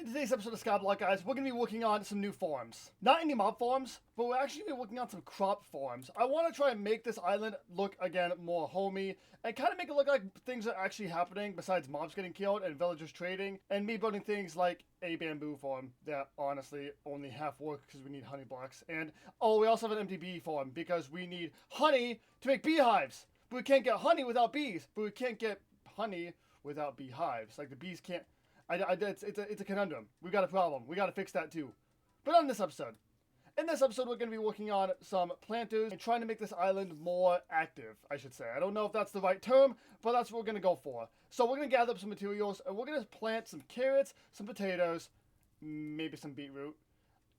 today's episode of Skyblock, guys, we're going to be working on some new forms. Not any mob forms, but we're actually going to be working on some crop forms. I want to try and make this island look, again, more homey, and kind of make it look like things are actually happening besides mobs getting killed and villagers trading, and me building things like a bamboo farm that honestly only half work because we need honey blocks. And, oh, we also have an empty bee farm because we need honey to make beehives. But we can't get honey without bees, but we can't get honey without beehives. Like, the bees can't... It's a conundrum. We got a problem. We got to fix that too. But on this episode, in this episode, we're going to be working on some planters and trying to make this island more active, I should say. I don't know if that's the right term, but that's what we're going to go for. So we're going to gather up some materials, and we're going to plant some carrots, some potatoes, maybe some beetroot,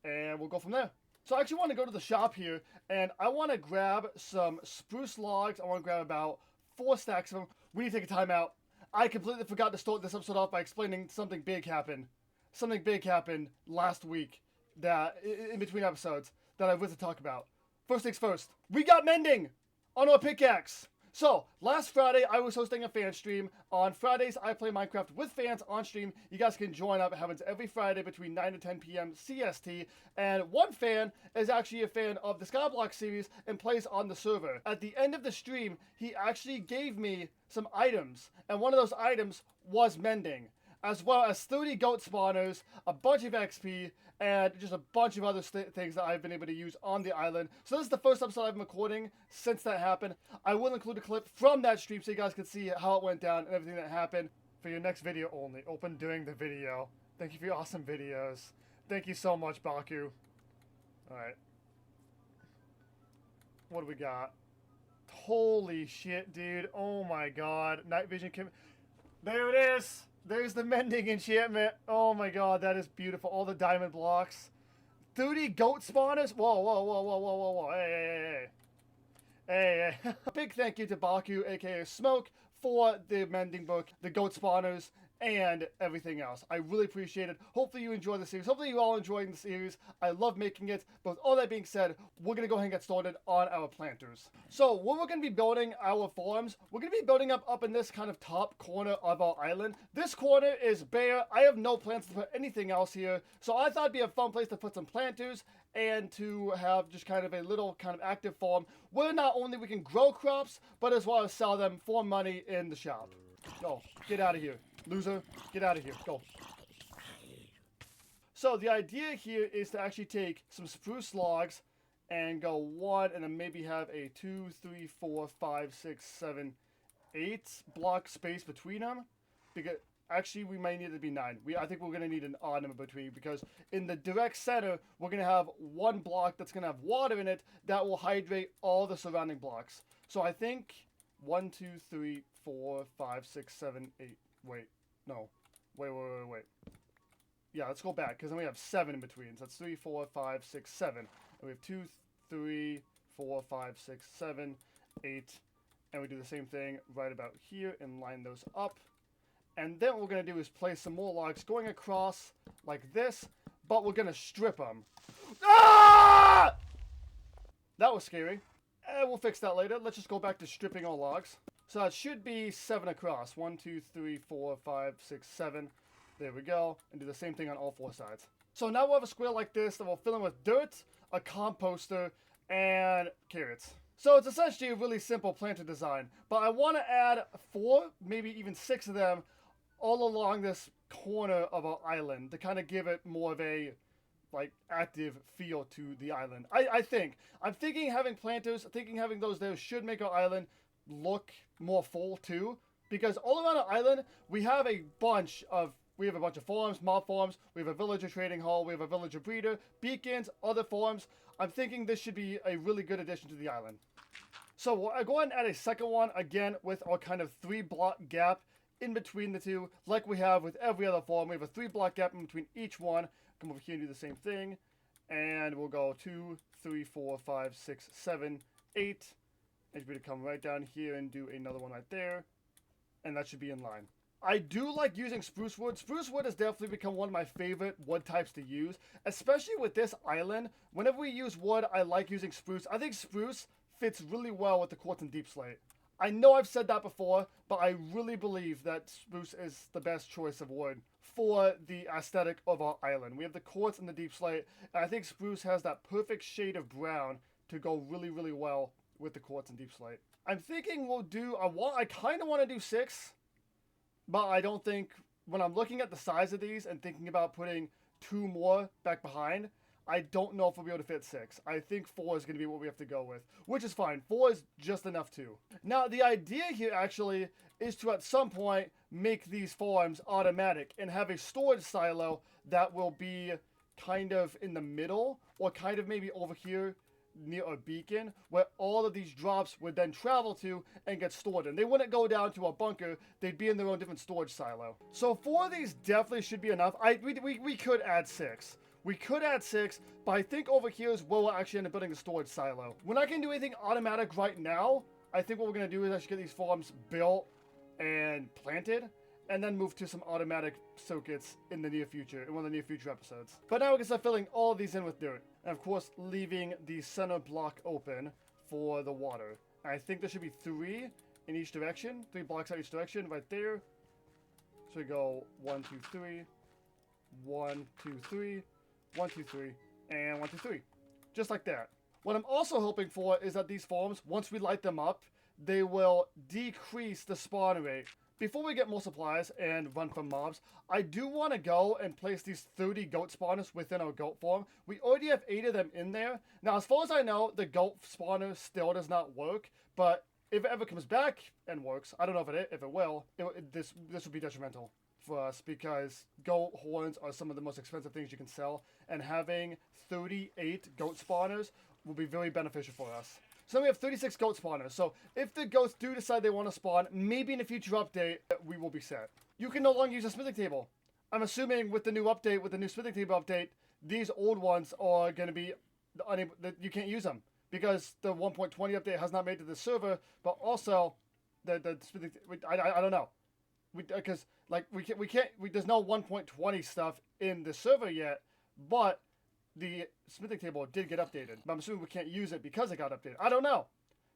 and we'll go from there. So I actually want to go to the shop here, and I want to grab some spruce logs. I want to grab about 4 stacks of them. We need to take a time out. I completely forgot to start this episode off by explaining something big happened. Something big happened last week that, in between episodes, that I was to talk about. First things first, we got mending on our pickaxe. So, last Friday, I was hosting a fan stream. On Fridays, I play Minecraft with fans on stream. You guys can join up. It happens every Friday between 9 to 10 p.m. CST. And one fan is actually a fan of the Skyblock series and plays on the server. At the end of the stream, he actually gave me some items. And one of those items was mending, as well as 30 goat spawners, a bunch of XP, and just a bunch of other things that I've been able to use on the island. So this is the first episode I've been recording since that happened. I will include a clip from that stream so you guys can see how it went down and everything that happened for your next video only. Open during the video. Thank you for your awesome videos. Thank you so much, Baku. Alright. What do we got? Holy shit, dude. Oh my god. Night vision can... There it is! There's the mending enchantment. Oh my god, that is beautiful. All the diamond blocks. 30 goat spawners? Whoa, whoa, whoa, whoa, whoa, whoa, whoa. Hey, hey, hey. Hey, hey. Big thank you to Baku, aka Smoke, for the mending book, the goat spawners, and everything else. I really appreciate it. Hopefully you enjoy the series. Hopefully you all enjoying the series. I love making it. But with all that being said, we're going to go ahead and get started on our planters. So when we're going to be building our farms, we're going to be building up in this kind of top corner of our island. This corner is bare. I have no plans to put anything else here. So I thought it'd be a fun place to put some planters and to have just kind of a little kind of active farm where not only we can grow crops, but as well as sell them for money in the shop. No, get out of here. Loser, get out of here. Go. So the idea here is to actually take some spruce logs and go 1 and then maybe have a 2, 3, 4, 5, 6, 7, 8 block space between them. Because actually we might need it to be 9. I think we're going to need an odd number between, because in the direct center we're going to have 1 block that's going to have water in it that will hydrate all the surrounding blocks. So I think 1, 2, 3, 4, 5, 6, 7, 8. Wait, no. Wait. Yeah, let's go back, because then we have 7 in between. So that's 3, 4, 5, 6, 7. And we have 2, 3, 4, 5, 6, 7, 8. And we do the same thing right about here and line those up. And then what we're going to do is place some more logs going across like this, but we're going to strip them. Ah! That was scary. We'll fix that later. Let's just go back to stripping all logs. So it should be 7 across. 1, 2, 3, 4, 5, 6, 7. There we go. And do the same thing on all 4 sides. So now we'll have a square like this that we'll fill in with dirt, a composter, and carrots. So it's essentially a really simple planter design. But I want to add 4, maybe even 6 of them all along this corner of our island to kind of give it more of a active feel to the island. I'm thinking having planters, having those there should make our island look more full too, because all around our island we have a bunch of farms, mob farms, we have a villager trading hall, we have a villager breeder, beacons, other farms. I'm thinking this should be a really good addition to the island. So we'll go ahead and add a second one again with our kind of 3 block gap in between the two, like we have with every other farm. We have a 3 block gap in between each one. Come over here and do the same thing, and we'll go 2, 3, 4, 5, 6, 7, 8. And we're going to come right down here and do another one right there. And that should be in line. I do like using spruce wood. Spruce wood has definitely become one of my favorite wood types to use. Especially with this island. Whenever we use wood, I like using spruce. I think spruce fits really well with the quartz and deep slate. I know I've said that before, but I really believe that spruce is the best choice of wood for the aesthetic of our island. We have the quartz and the deep slate, and I think spruce has that perfect shade of brown to go really, really well with the quartz and deep slate. I'm thinking we'll do, I kind of want to do 6, but I don't think, when I'm looking at the size of these and thinking about putting 2 more back behind, I don't know if we'll be able to fit 6. I think 4 is going to be what we have to go with, which is fine. 4 is just enough too. Now, the idea here actually is to at some point make these farms automatic and have a storage silo that will be kind of in the middle, or kind of maybe over here near a beacon, where all of these drops would then travel to and get stored in. They wouldn't go down to a bunker, they'd be in their own different storage silo. So 4 of these definitely should be enough. We could add 6. We could add 6, but I think over here is where we'll actually end up building a storage silo. We're not going to do anything automatic right now. I think what we're going to do is actually get these farms built and planted, and then move to some automatic circuits in the near future, in one of the near future episodes. But now we can start filling all of these in with dirt. And of course, leaving the center block open for the water. I think there should be 3 in each direction, 3 blocks out each direction, right there. So we go 1, 2, 3, 1, 2, 3, 1, 2, 3, and 1, 2, 3. Just like that. What I'm also hoping for is that these farms, once we light them up, they will decrease the spawn rate. Before we get more supplies and run from mobs, I do want to go and place these 30 goat spawners within our goat farm. We already have 8 of them in there. Now, as far as I know, the goat spawner still does not work, but if it ever comes back and works, I don't know if it will, this would be detrimental for us, because goat horns are some of the most expensive things you can sell, and having 38 goat spawners will be very beneficial for us. So then we have 36 goat spawners. So if the goats do decide they want to spawn, maybe in a future update, we will be set. You can no longer use a smithing table. I'm assuming with the new update, with the new smithing table update, these old ones are going to be unable, you can't use them, because the 1.20 update has not made it to the server, but also the smithing, I don't know. Because there's no 1.20 stuff in the server yet, but the smithing table did get updated. But I'm assuming we can't use it because it got updated. I don't know.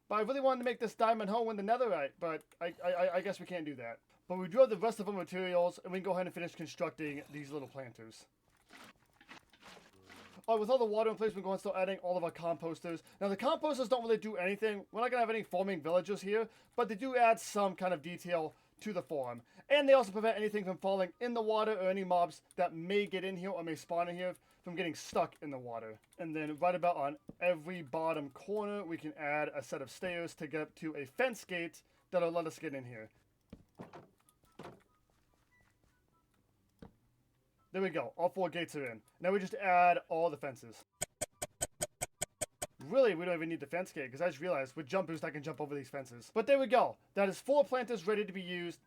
But I really wanted to make this diamond home in the netherite, but I guess we can't do that. But we do have the rest of our materials, and we can go ahead and finish constructing these little planters. Alright, with all the water in place, we're going to start adding all of our composters. Now, the composters don't really do anything. We're not going to have any farming villagers here, but they do add some kind of detail to the farm. And they also prevent anything from falling in the water, or any mobs that may get in here or may spawn in here from getting stuck in the water. And then right about on every bottom corner, we can add a set of stairs to get up to a fence gate that'll let us get in here. There we go. All 4 gates are in. Now we just add all the fences. Really, we don't even need the fence gate, because I just realized with jump boost I can jump over these fences. But there we go. That is 4 planters ready to be used.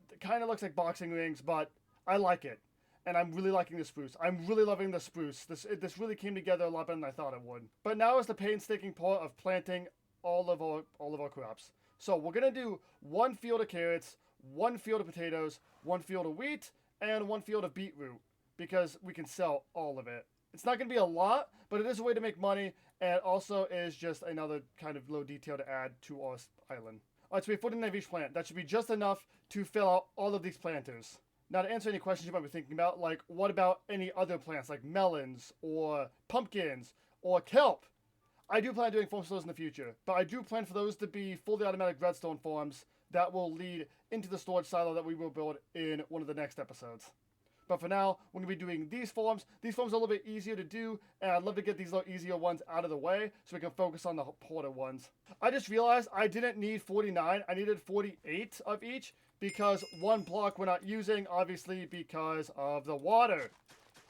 It kind of looks like boxing rings, but I like it. And I'm really liking the spruce. I'm really loving the spruce. This really came together a lot better than I thought it would. But now is the painstaking part of planting all of our crops. So we're gonna do 1 field of carrots, 1 field of potatoes, 1 field of wheat, and 1 field of beetroot, because we can sell all of it. It's not going to be a lot, but it is a way to make money, and also is just another kind of little detail to add to our island. Alright, so we have 49 of each plant. That should be just enough to fill out all of these planters. Now, to answer any questions you might be thinking about, like, what about any other plants, like melons, or pumpkins, or kelp? I do plan on doing farms for those in the future, but I do plan for those to be fully automatic redstone farms that will lead into the storage silo that we will build in one of the next episodes. But for now, we're going to be doing these farms. These farms are a little bit easier to do, and I'd love to get these little easier ones out of the way so we can focus on the harder ones. I just realized I didn't need 49. I needed 48 of each, because 1 block we're not using, obviously because of the water.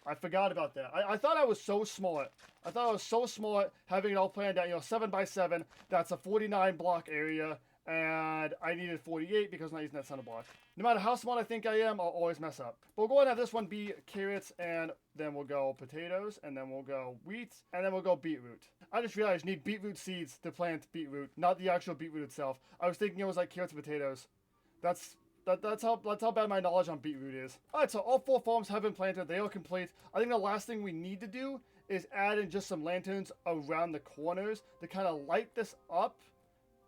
I forgot about that. I thought I was so smart. I thought I was so smart having it all planned out. 7 by 7, that's a 49 block area. And I needed 48 because I'm not using that center block. No matter how smart I think I am, I'll always mess up. But we'll go ahead and have this one be carrots, and then we'll go potatoes, and then we'll go wheat, and then we'll go beetroot. I just realized you need beetroot seeds to plant beetroot, not the actual beetroot itself. I was thinking it was like carrots and potatoes. That's how bad my knowledge on beetroot is. Alright, so all 4 farms have been planted. They are complete. I think the last thing we need to do is add in just some lanterns around the corners to kind of light this up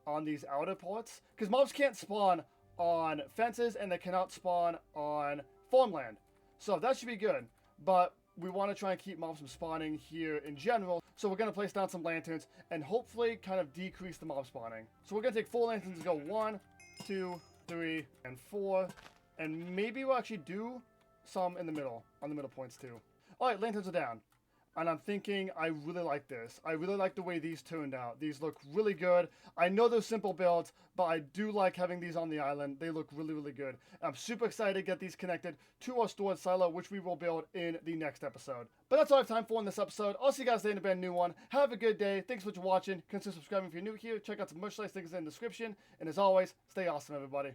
on these outer parts, because mobs can't spawn on fences and they cannot spawn on farmland. So that should be good. But we want to try and keep mobs from spawning here in general. So we're going to place down some lanterns and hopefully kind of decrease the mob spawning. So we're going to take 4 lanterns and go 1, 2, 3, and 4. And maybe we'll actually do some in the middle, on the middle points too. Alright, lanterns are down. And I'm thinking I really like this. I really like the way these turned out. These look really good. I know they're simple builds, but I do like having these on the island. They look really, really good. I'm super excited to get these connected to our storage silo, which we will build in the next episode. But that's all I have time for in this episode. I'll see you guys later in a brand new one. Have a good day. Thanks so much for watching. Consider subscribing if you're new here. Check out some merchandise links in the description. And as always, stay awesome, everybody.